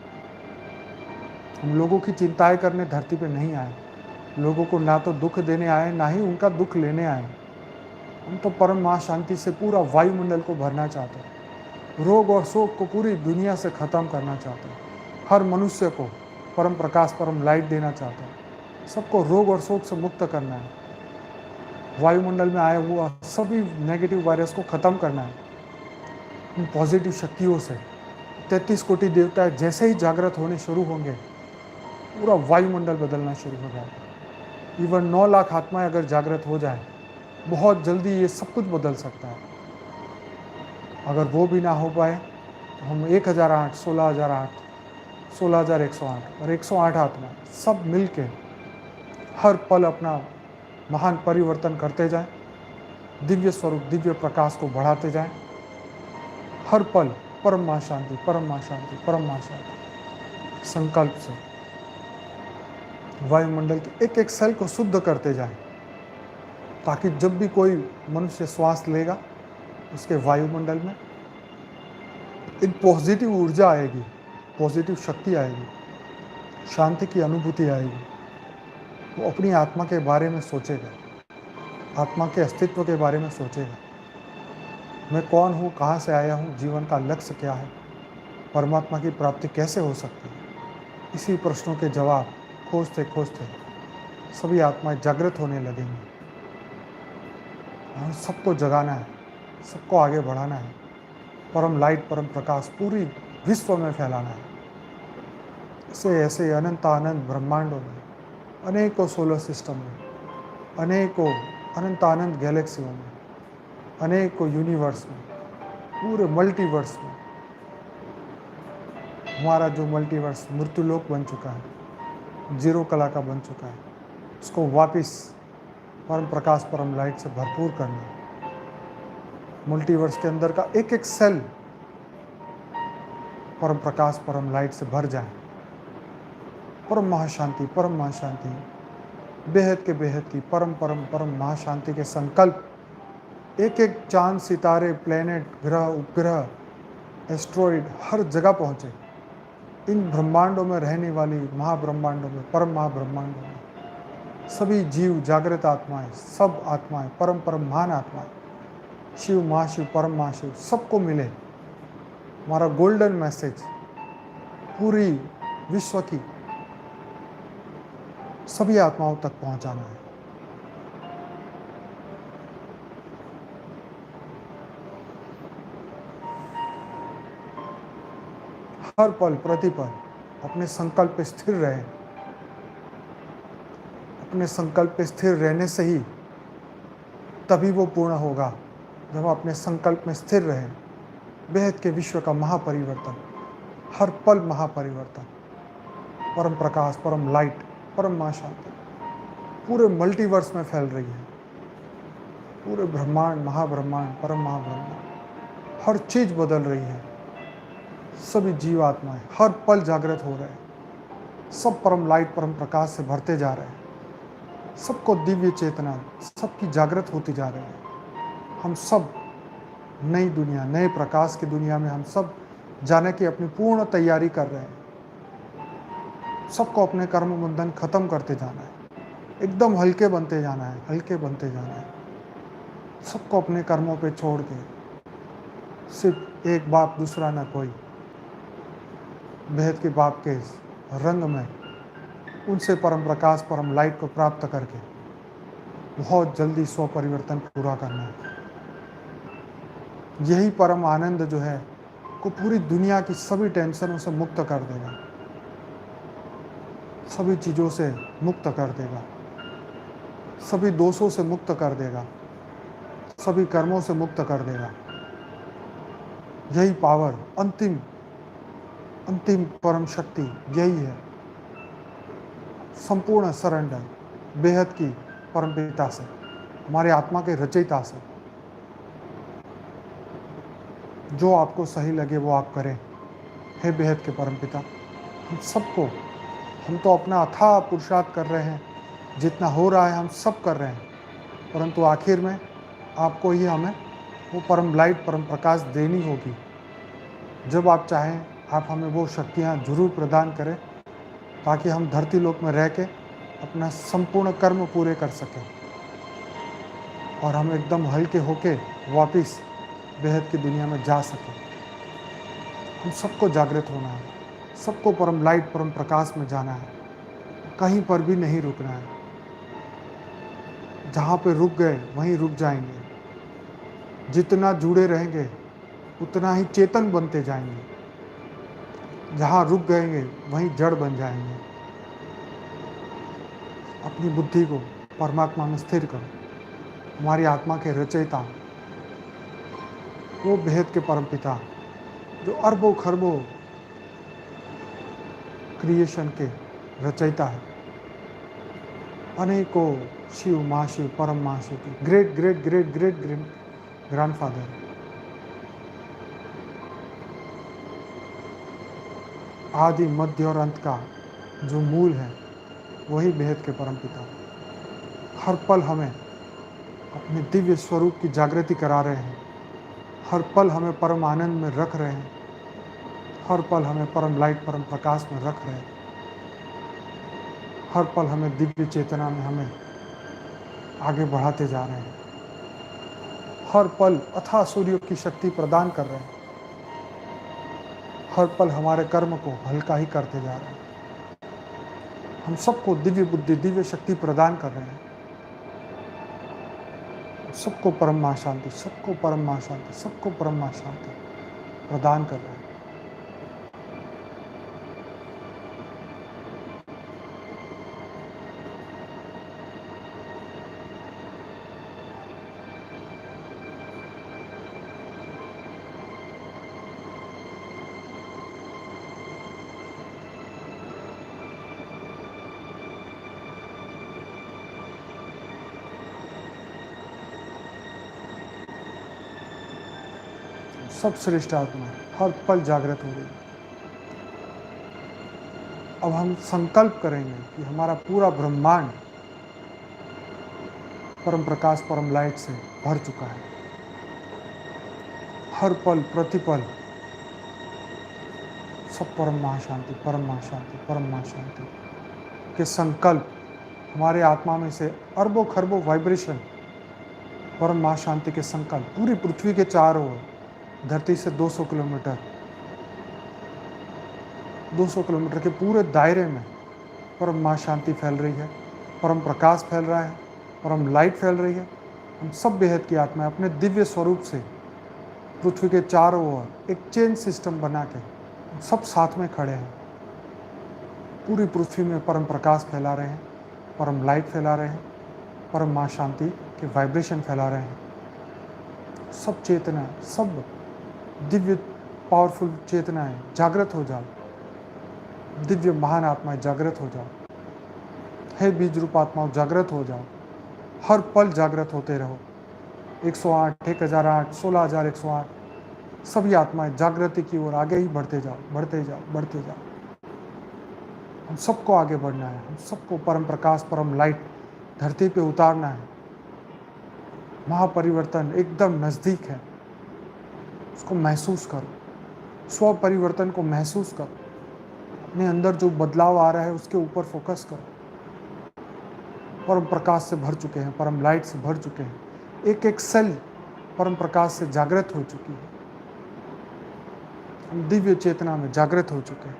हम लोगों की चिंताएं करने धरती पे नहीं आए। लोगों को ना तो दुख देने आए, ना ही उनका दुख लेने आए। हम तो परम महाशांति से पूरा वायुमंडल को भरना चाहते हैं। रोग और शोक को पूरी दुनिया से ख़त्म करना चाहते हैं। हर मनुष्य को परम प्रकाश, परम लाइट देना चाहते हैं। सबको रोग और शोक से मुक्त करना है। वायुमंडल में आया हुआ सभी नेगेटिव वायरस को ख़त्म करना है। इन पॉजिटिव शक्तियों से 33 कोटि देवता जैसे ही जागृत होने शुरू होंगे, पूरा वायुमंडल बदलना शुरू हो जाएगा। इवन 9 लाख आत्माएं अगर जागृत हो जाए, बहुत जल्दी ये सब कुछ बदल सकता है। अगर वो भी ना हो पाए तो हम 1008, 16,008, 16,108 और 108 आत्मा सब मिल के हर पल अपना महान परिवर्तन करते जाएं, दिव्य स्वरूप, दिव्य प्रकाश को बढ़ाते जाएं। हर पल परम महाशांति, परम महाशांति, परम महाशांति संकल्प से वायुमंडल के एक एक सेल को शुद्ध करते जाएं, ताकि जब भी कोई मनुष्य श्वास लेगा, उसके वायुमंडल में एक पॉजिटिव ऊर्जा आएगी, पॉजिटिव शक्ति आएगी, शांति की अनुभूति आएगी। वो अपनी आत्मा के बारे में सोचेगा, आत्मा के अस्तित्व के बारे में सोचेगा। मैं कौन हूँ, कहाँ से आया हूँ, जीवन का लक्ष्य क्या है, परमात्मा की प्राप्ति कैसे हो सकती है। इसी प्रश्नों के जवाब खोजते खोजते सभी आत्माएं जागृत होने लगेंगी। और सबको जगाना है, सबको आगे बढ़ाना है। परम लाइट, परम प्रकाश पूरी विश्व में फैलाना है। ऐसे ऐसे अनंत आनंद ब्रह्मांडों में, अनेकों सोलर सिस्टम में, अनेकों अनंत आनंद गैलेक्सियों में, अनेकों यूनिवर्स में, पूरे मल्टीवर्स में हमारा जो मल्टीवर्स मृत्युलोक बन चुका है, जीरो कला का बन चुका है, उसको वापस परम प्रकाश परम लाइट से भरपूर करना है। मल्टीवर्स के अंदर का एक एक सेल परम प्रकाश परम लाइट से भर जाए। परम महाशांति, परम महाशांति, बेहद की परम परम परम महाशांति के संकल्प एक एक चांद, सितारे, प्लेनेट, ग्रह, उपग्रह, एस्ट्रॉइड हर जगह पहुंचे। इन ब्रह्मांडों में रहने वाली महाब्रह्मांडों में, परम महाब्रह्मांडों में सभी जीव, जागृत आत्माएं, सब आत्माएं, परम परम महान आत्माएं, शिव, महाशिव, परम महाशिव, सबको मिले हमारा गोल्डन मैसेज पूरी विश्व की सभी आत्माओं तक पहुंचाना है। हर पल प्रतिपल अपने संकल्प पे स्थिर रहे। अपने संकल्प पे स्थिर रहने से ही तभी वो पूर्ण होगा जब अपने संकल्प में स्थिर रहे। बेहद के विश्व का महापरिवर्तन, हर पल महापरिवर्तन, परम प्रकाश, परम लाइट, परम महाशांति पूरे मल्टीवर्स में फैल रही है। पूरे ब्रह्मांड, महाब्रह्मांड, परम महाब्रह्मांड, हर चीज बदल रही है। सभी जीवात्माएं हर पल जागृत हो रहे हैं। सब परम लाइट, परम प्रकाश से भरते जा रहे हैं। सबको दिव्य चेतना, सबकी जागृत होती जा रही है। हम सब नई दुनिया, नए प्रकाश की दुनिया में हम सब जाने की अपनी पूर्ण तैयारी कर रहे हैं। सबको अपने कर्म बंधन खत्म करते जाना है। एकदम हल्के बनते जाना है, हल्के बनते जाना है। सबको अपने कर्मों पे छोड़ के सिर्फ एक बाप दूसरा न कोई, बेहद के बाप के रंग में उनसे परम प्रकाश, परम लाइट को प्राप्त करके बहुत जल्दी स्व परिवर्तन पूरा करना है। यही परम आनंद जो है को पूरी दुनिया की सभी टेंशनों से मुक्त कर देगा, सभी चीज़ों से मुक्त कर देगा, सभी दोषों से मुक्त कर देगा, सभी कर्मों से मुक्त कर देगा। यही पावर, अंतिम अंतिम परम शक्ति यही है। संपूर्ण सरेंडर बेहद की परम पिता से, हमारे आत्मा के रचयिता से। जो आपको सही लगे वो आप करें। हे बेहद के परम पिता, हम सबको, हम तो अपना अथाह पुरुषार्थ कर रहे हैं, जितना हो रहा है हम सब कर रहे हैं, परंतु आखिर में आपको ही हमें वो परम लाइट, परम प्रकाश देनी होगी। जब आप चाहें आप हमें वो शक्तियाँ जरूर प्रदान करें ताकि हम धरती लोक में रह के अपना संपूर्ण कर्म पूरे कर सकें और हम एकदम हल्के होके वापस बेहद की दुनिया में जा सकें। हम सबको जागृत होना है, सबको परम लाइट, परम प्रकाश में जाना है, कहीं पर भी नहीं रुकना है। जहाँ पे रुक गए वहीं रुक जाएंगे। जितना जुड़े रहेंगे उतना ही चेतन बनते जाएंगे। जहाँ रुक गएंगे वहीं जड़ बन जाएंगे। अपनी बुद्धि को परमात्मा में स्थिर करो। हमारी आत्मा के रचयिता, वो बेहद के परम पिता जो अरबों खरबों क्रिएशन के रचयिता है, अनेकों शिव, महाशिव, परम महाशिव के great great great great great grandfather, आदि मध्य और अंत का जो मूल है वही बेहद के परम पिता हर पल हमें अपने दिव्य स्वरूप की जागृति करा रहे हैं। हर पल हमें परम आनंद में रख रहे हैं। हर पल हमें परम लाइट, परम प्रकाश में रख रहे हैं। हर पल हमें दिव्य चेतना में हमें आगे बढ़ाते जा रहे हैं। हर पल अथाह सूर्य की शक्ति प्रदान कर रहे हैं। हर पल हमारे कर्म को हल्का ही करते जा रहे हैं। हम सबको दिव्य बुद्धि, दिव्य शक्ति प्रदान कर रहे हैं। सबको परम महाशांति, सबको परम महाशांति, सबको परम महाशांति प्रदान कर रहे हैं। सब श्रेष्ठ आत्मा हर पल जागृत हो रही है। अब हम संकल्प करेंगे कि हमारा पूरा ब्रह्मांड परम प्रकाश परम लाइट से भर चुका है। हर पल प्रतिपल सब परम महाशांति परम महाशांति परम महाशांति के संकल्प हमारे आत्मा में से अरबों खरबों वाइब्रेशन परम महाशांति के संकल्प पूरी पृथ्वी के चारों ओर, धरती से 200 किलोमीटर 200 किलोमीटर के पूरे दायरे में परम महाशांति फैल रही है, परम प्रकाश फैल रहा है, परम लाइट फैल रही है। हम सब बेहद की आत्मा अपने दिव्य स्वरूप से पृथ्वी के चारों ओर एक चेन सिस्टम बना के हम सब साथ में खड़े हैं। पूरी पृथ्वी में परम प्रकाश फैला रहे हैं, परम लाइट फैला रहे हैं, परम महाशांति के वाइब्रेशन फैला रहे हैं। सब चेतना, सब दिव्य पावरफुल चेतनाएं जागृत हो जाओ। दिव्य महान आत्माएं जागृत हो जाओ। हे बीज रूप आत्माओं जागृत हो जाओ। हर पल जागृत होते रहो। 108, 1008, 16108 सभी आत्माएं जागृति की ओर आगे ही बढ़ते जाओ, बढ़ते जाओ, बढ़ते जाओ। हम सबको आगे बढ़ना है। हम सबको परम प्रकाश परम लाइट धरती पे उतारना है। महापरिवर्तन एकदम नज़दीक है, उसको महसूस करो। स्व परिवर्तन को महसूस करो। अपने अंदर जो बदलाव आ रहा है उसके ऊपर फोकस करो। परम प्रकाश से भर चुके हैं, परम लाइट से भर चुके हैं। एक एक सेल परम प्रकाश से जागृत हो चुकी है। हम दिव्य चेतना में जागृत हो चुके हैं।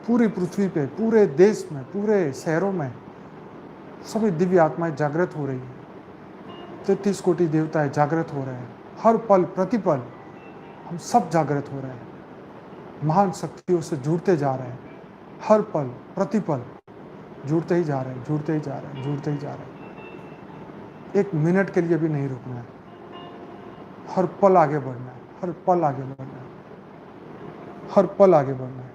पूरी पृथ्वी पे, पूरे देश में, पूरे शहरों में सभी दिव्य आत्माएं जागृत हो रही हैं। 33 कोटि देवताएं जागृत हो रहे हैं। हर पल प्रतिपल हम सब जागृत हो रहे हैं। महान शक्तियों से जुड़ते जा रहे हैं। हर पल प्रतिपल जुड़ते ही जा रहे हैं, जुड़ते ही जा रहे हैं, जुड़ते ही जा रहे हैं। एक मिनट के लिए भी नहीं रुकना है। हर पल आगे बढ़ना है, हर पल आगे बढ़ना है, हर पल आगे बढ़ना है।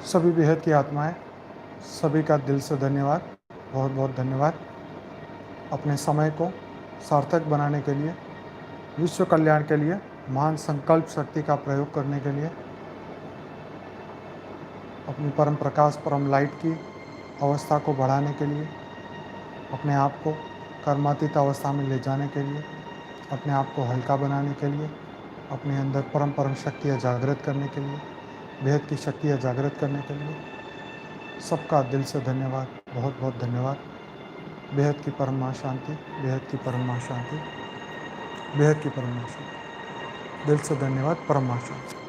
सभी बेहद की आत्माएं, सभी का दिल से धन्यवाद, बहुत बहुत धन्यवाद। अपने समय को सार्थक बनाने के लिए, विश्व कल्याण के लिए, महान संकल्प शक्ति का प्रयोग करने के लिए, अपनी परम प्रकाश परम लाइट की अवस्था को बढ़ाने के लिए, अपने आप को कर्मातीत अवस्था में ले जाने के लिए, अपने आप को हल्का बनाने के लिए, अपने अंदर परम परम शक्तियाँ जागृत करने के लिए, बेहद की शक्तियाँ जागृत करने के लिए सबका दिल से धन्यवाद, बहुत बहुत धन्यवाद। बेहद की परम मां शांति, बेहद की परम मां शांति, बेहद की परम मां शांति। दिल से धन्यवाद, परम मां शांति।